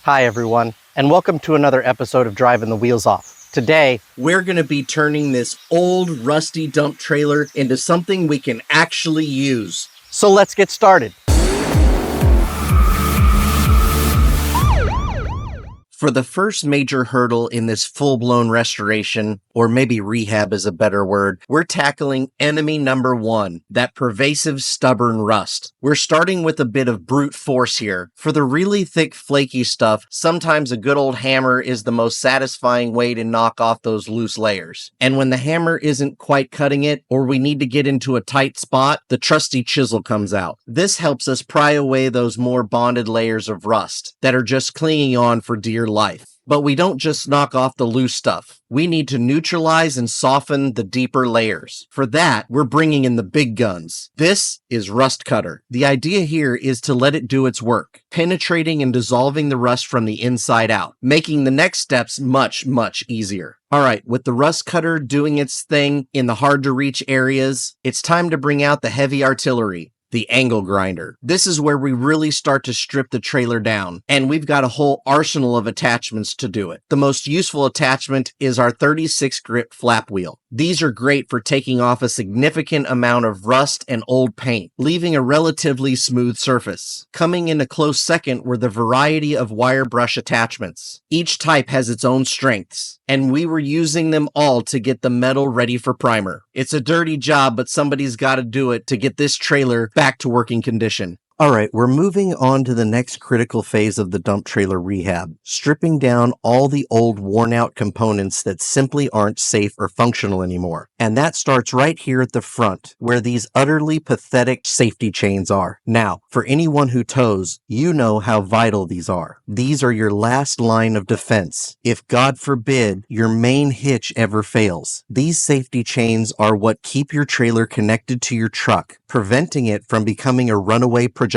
Hi everyone, and welcome to another episode of Driving the Wheels Off. Today, We're going to be turning this old rusty dump trailer into something we can actually use. so let's get started. For the first major hurdle in this full-blown restoration, or maybe rehab is a better word, we're tackling enemy number one, that pervasive stubborn rust. We're starting with a bit of brute force here. For the really thick flaky stuff, sometimes a good old hammer is the most satisfying way to knock off those loose layers. And when the hammer isn't quite cutting it, or we need to get into a tight spot, the trusty chisel comes out. This helps us pry away those more bonded layers of rust that are just clinging on for dear life. But we don't just knock off the loose stuff. We need to neutralize and soften the deeper layers. For that, we're bringing in the big guns. This is Rust Cutter. The idea here is to let it do its work, penetrating and dissolving the rust from the inside out, making the next steps much, much easier. All right, with the Rust Cutter doing its thing in the hard-to-reach areas, it's time to bring out the heavy artillery. The angle grinder. This is where we really start to strip the trailer down, and we've got a whole arsenal of attachments to do it. The most useful attachment is our 36 grit flap wheel. These are great for taking off a significant amount of rust and old paint, leaving a relatively smooth surface. Coming in a close second were the variety of wire brush attachments. Each type has its own strengths, and we were using them all to get the metal ready for primer. It's a dirty job, but somebody's got to do it to get this trailer back to working condition. All right, we're moving on to the next critical phase of the dump trailer rehab, stripping down all the old worn out components that simply aren't safe or functional anymore. And that starts right here at the front, where these utterly pathetic safety chains are. Now, for anyone who tows, you know how vital these are. These are your last line of defense. If, God forbid, your main hitch ever fails, these safety chains are what keep your trailer connected to your truck, preventing it from becoming a runaway projectile.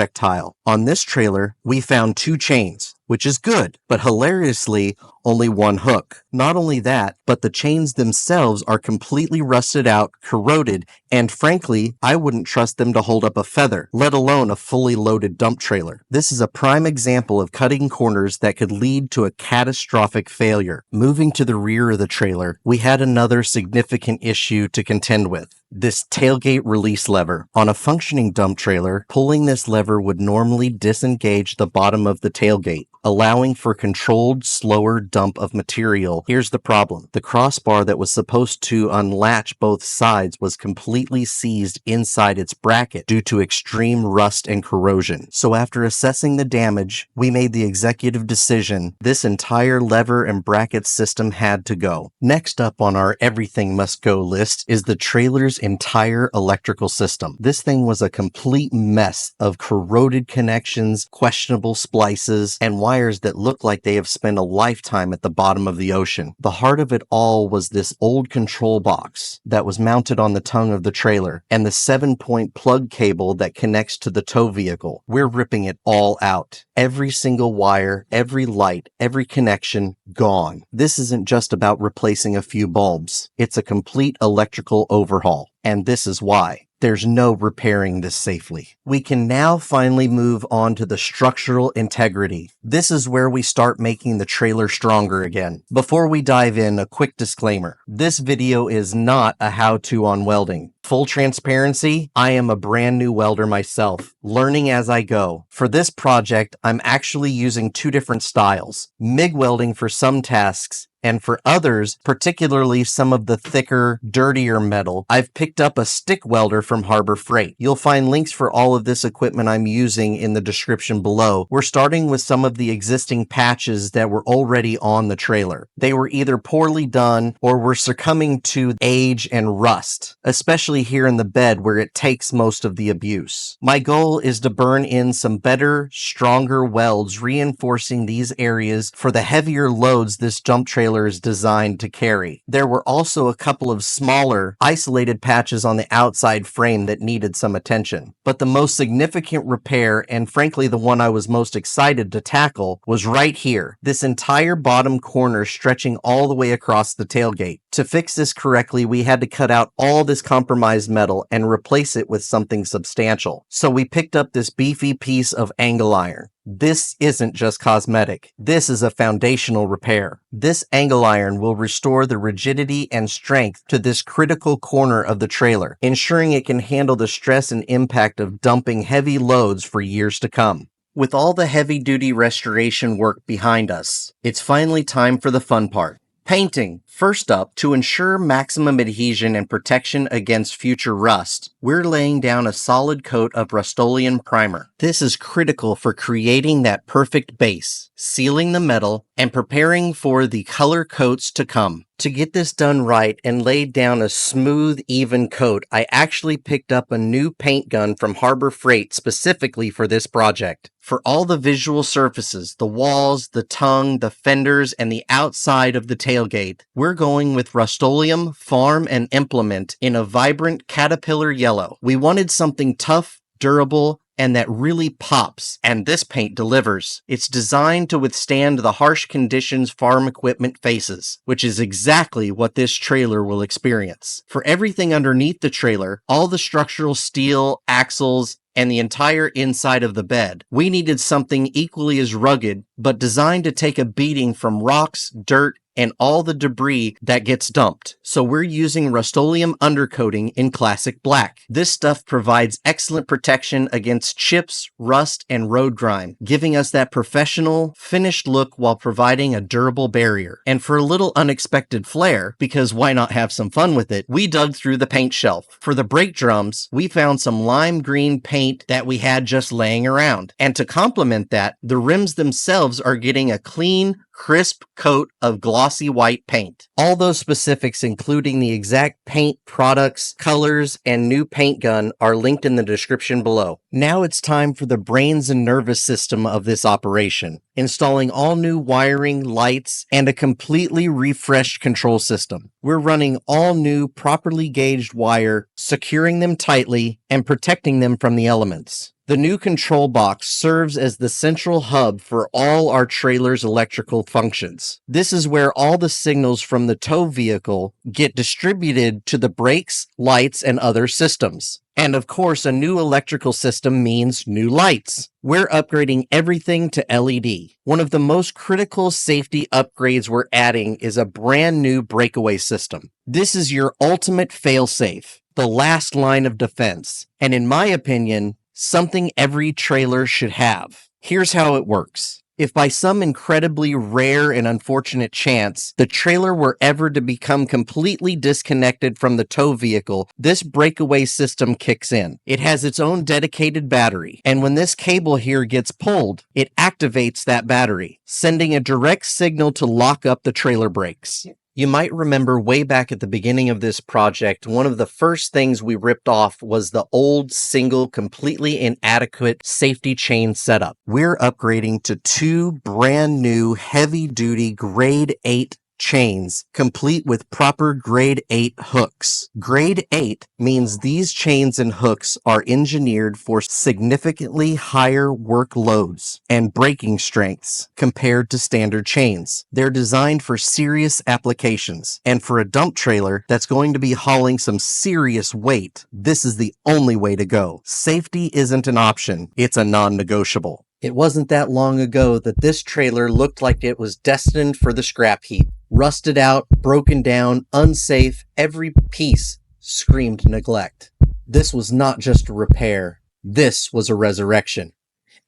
On this trailer, we found 2 chains, which is good, but hilariously, only 1 hook. Not only that, but the chains themselves are completely rusted out, corroded, and frankly, I wouldn't trust them to hold up a feather, let alone a fully loaded dump trailer. This is a prime example of cutting corners that could lead to a catastrophic failure. Moving to the rear of the trailer, we had another significant issue to contend with. This tailgate release lever. On a functioning dump trailer, pulling this lever would normally disengage the bottom of the tailgate, allowing for controlled, slower dump of material. Here's the problem. The crossbar that was supposed to unlatch both sides was completely seized inside its bracket due to extreme rust and corrosion. So after assessing the damage, we made the executive decision this entire lever and bracket system had to go. Next up on our everything must go list is the trailer's entire electrical system. This thing was a complete mess of corroded connections, questionable splices, and wires that look like they have spent a lifetime at the bottom of the ocean. The heart of it all was this old control box that was mounted on the tongue of the trailer and the 7-point plug cable that connects to the tow vehicle. We're ripping it all out. Every single wire, every light, every connection, gone. This isn't just about replacing a few bulbs. It's a complete electrical overhaul. And this is why. There's no repairing this safely. We can now finally move on to the structural integrity. This is where we start making the trailer stronger again. Before we dive in, a quick disclaimer. This video is not a how-to on welding. Full transparency, I am a brand new welder myself, learning as I go. For this project, I'm actually using 2 different styles. MIG welding for some tasks, and for others, particularly some of the thicker, dirtier metal, I've picked up a stick welder from Harbor Freight. You'll find links for all of this equipment I'm using in the description below. We're starting with some of the existing patches that were already on the trailer. They were either poorly done or were succumbing to age and rust, especially here in the bed where it takes most of the abuse. My goal is to burn in some better, stronger welds, reinforcing these areas for the heavier loads this dump trailer is designed to carry. There were also a couple of smaller, isolated patches on the outside frame that needed some attention. But the most significant repair, and frankly the one I was most excited to tackle, was right here. This entire bottom corner stretching all the way across the tailgate. To fix this correctly, we had to cut out all this compromised metal and replace it with something substantial. So we picked up this beefy piece of angle iron. This isn't just cosmetic. This is a foundational repair. This angle iron will restore the rigidity and strength to this critical corner of the trailer, ensuring it can handle the stress and impact of dumping heavy loads for years to come. With all the heavy-duty restoration work behind us, it's finally time for the fun part. Painting. First up, to ensure maximum adhesion and protection against future rust, we're laying down a solid coat of Rust-Oleum primer. This is critical for creating that perfect base, sealing the metal, and preparing for the color coats to come. To get this done right and lay down a smooth, even coat, I actually picked up a new paint gun from Harbor Freight specifically for this project. For all the visual surfaces, the walls, the tongue, the fenders, and the outside of the tailgate, we're going with Rust-Oleum Farm and Implement in a vibrant Caterpillar Yellow. We wanted something tough, durable, and that really pops, and this paint delivers. It's designed to withstand the harsh conditions farm equipment faces, which is exactly what this trailer will experience. For everything underneath the trailer, all the structural steel, axles, and the entire inside of the bed, we needed something equally as rugged, but designed to take a beating from rocks, dirt, and all the debris that gets dumped. So we're using Rust-Oleum Undercoating in Classic Black. This stuff provides excellent protection against chips, rust, and road grime, giving us that professional, finished look while providing a durable barrier. And for a little unexpected flair, because why not have some fun with it, we dug through the paint shelf. For the brake drums, we found some lime green paint that we had just laying around. And to complement that, the rims themselves are getting a clean, crisp coat of glossy white paint. All those specifics, including the exact paint, products, colors, and new paint gun, are linked in the description below. Now it's time for the brains and nervous system of this operation, installing all new wiring, lights, and a completely refreshed control system. We're running all new, properly gauged wire, securing them tightly, and protecting them from the elements. The new control box serves as the central hub for all our trailer's electrical functions. This is where all the signals from the tow vehicle get distributed to the brakes, lights, and other systems. And of course, a new electrical system means new lights. We're upgrading everything to LED. One of the most critical safety upgrades we're adding is a brand new breakaway system. This is your ultimate failsafe, the last line of defense, and in my opinion, something every trailer should have. Here's how it works. If by some incredibly rare and unfortunate chance, the trailer were ever to become completely disconnected from the tow vehicle, this breakaway system kicks in. It has its own dedicated battery, and when this cable here gets pulled, it activates that battery, sending a direct signal to lock up the trailer brakes. You might remember way back at the beginning of this project, one of the first things we ripped off was the old, single, completely inadequate safety chain setup. We're upgrading to 2 brand new heavy-duty grade 8 chains, complete with proper grade 8 hooks. Grade 8 means these chains and hooks are engineered for significantly higher workloads and braking strengths compared to standard chains. They're designed for serious applications, and for a dump trailer that's going to be hauling some serious weight, this is the only way to go. Safety isn't an option, it's a non-negotiable. It wasn't that long ago that this trailer looked like it was destined for the scrap heap. Rusted out, broken down, unsafe, every piece screamed neglect. This was not just a repair, this was a resurrection.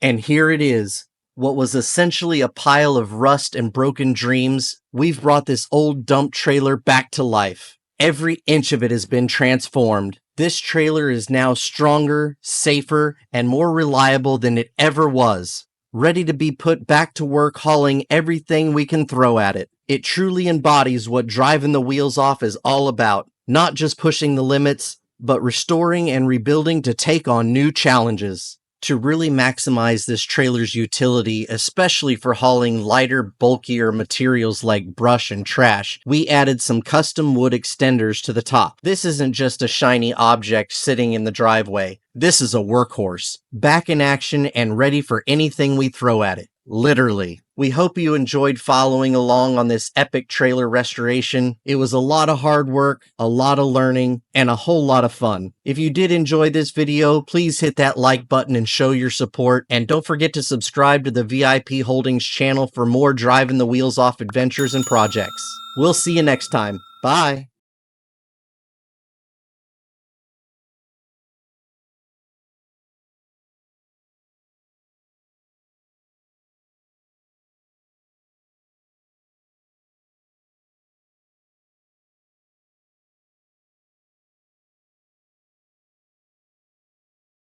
And here it is. What was essentially a pile of rust and broken dreams, we've brought this old dump trailer back to life. Every inch of it has been transformed. This trailer is now stronger, safer, and more reliable than it ever was, ready to be put back to work hauling everything we can throw at it. It truly embodies what driving the wheels off is all about, not just pushing the limits, but restoring and rebuilding to take on new challenges. To really maximize this trailer's utility, especially for hauling lighter, bulkier materials like brush and trash, we added some custom wood extenders to the top. This isn't just a shiny object sitting in the driveway. This is a workhorse, back in action and ready for anything we throw at it. Literally. We hope you enjoyed following along on this epic trailer restoration. It was a lot of hard work, a lot of learning, and a whole lot of fun. If you did enjoy this video, please hit that like button and show your support. And don't forget to subscribe to the V.I.P Holdings channel for more driving the wheels off adventures and projects. We'll see you next time. Bye.